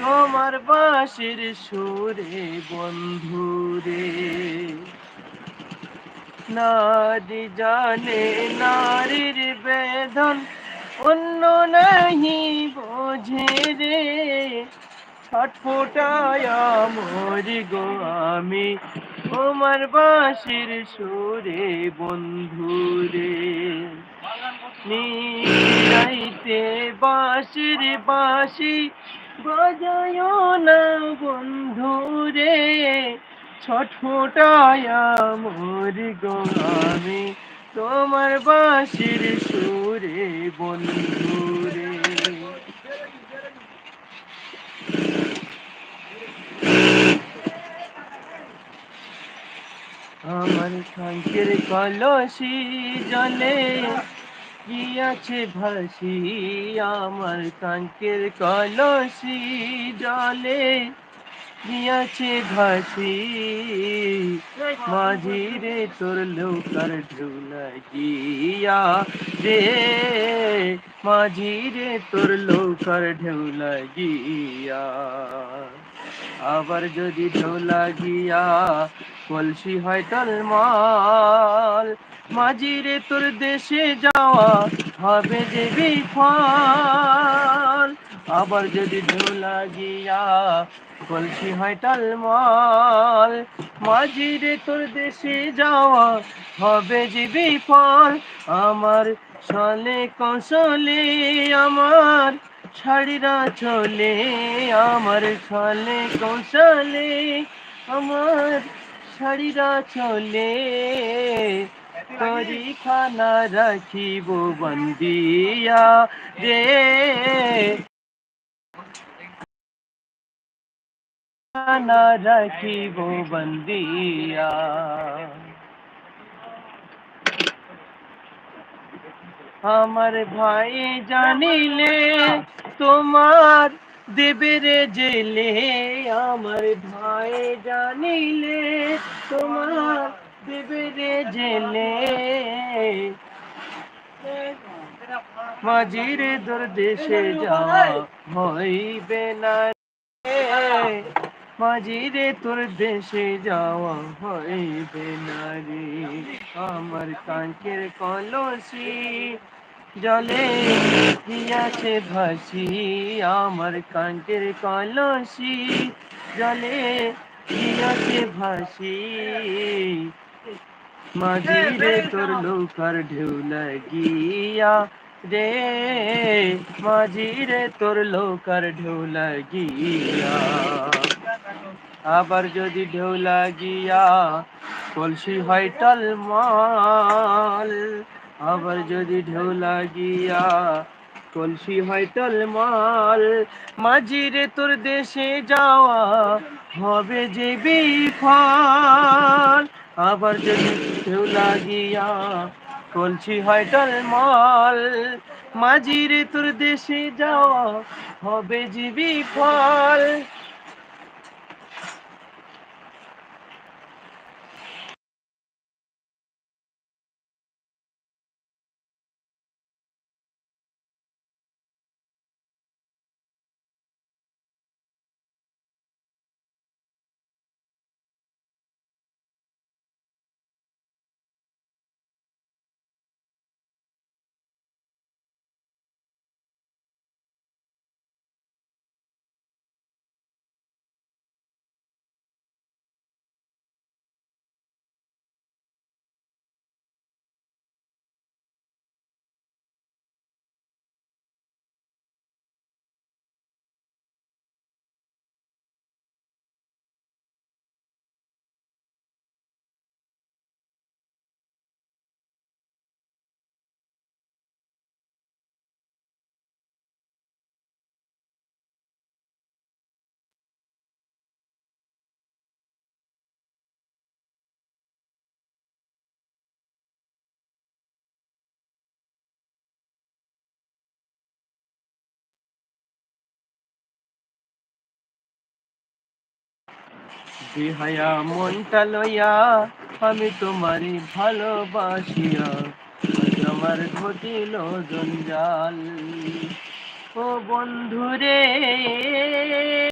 তোমার বাঁশির সুরে বন্ধুরে। নারী জানে নারীর বেদন, অন্য নাহি বোঝে রে। ছটফটায় মরি গো আমি তোমার বাঁশির সুরে বন্ধুরে। নিরাইতে বাঁশির বাঁশি বাজায় না বন্ধুরে। ছটফটায় মরি গো আমি তোমার বাঁশির সুরে বন্ধুরে। আমার কাঙ্কের কলসি জলে গিয়াছে ভাসি, আমার কাঙ্কের কলসি জলে গিয়াছে ভাসি। মাঝি রে তোর লৌকার ঢেউ লাগিয়া রে, মাঝি রে তোর লৌকার ঢেউ লাগিয়া। আবার যদি ঢেউ লাগিয়া কলসি হয় টলমল, মাঝি রে তোর দেশে যাওয়া হবে যে বিফল। আবার যদি ঢেউ লাগিয়া কলসি হয় টলমল, মাঝি রে তোর দেশে যাওয়া হবে যে বিফল। আমার ছলে কৌশলে আমার শাড়িরা চলে, আমার ছলে কৌশলে আমার শাড়িরা চলে। তরি খানা রাখিব বন্দিয়া রে, খানা রাখিব বন্দিয়া। আমার ভাই জানিলে তোমার দেবে রে জেলে, আমার ভাই জানিলে তোমার দেবে রে জেলে। মাঝির দূর দেশে যাওয়া হইবে না রে, মাঝিরে তোর দেশে যাওয়া হইবে না রে। আমার কাঙ্কের কলসি জলে গিয়াছে ভাসি, আমার কাঙ্কের কলসি জলে গিয়াছে ভাসি। মাঝি রে তোর লৌকার ঢেউ লাগিয়া রে, মাঝি রে তোর লৌকার ঢেউ লাগিয়া। আবার যদি ঢেউ লাগিয়া কলসি হয় টলমল, আবার যদি ঢেউ লাগিয়া কলসি হয় টলমল, মাঝি রে তোর দেশে যাওয়া হবে যে বিফল। আবার যদি ঢেউ লাগিয়া কলসি হয় টলমল, মাঝি রে তোর দেশে যাওয়া হবে যে বিফল। বেহায়া মনটা লইয়া আমি তোমারে ভালোবাসিয়া, আজ আমার ঘটিল জঞ্জাল। ও বন্ধুরে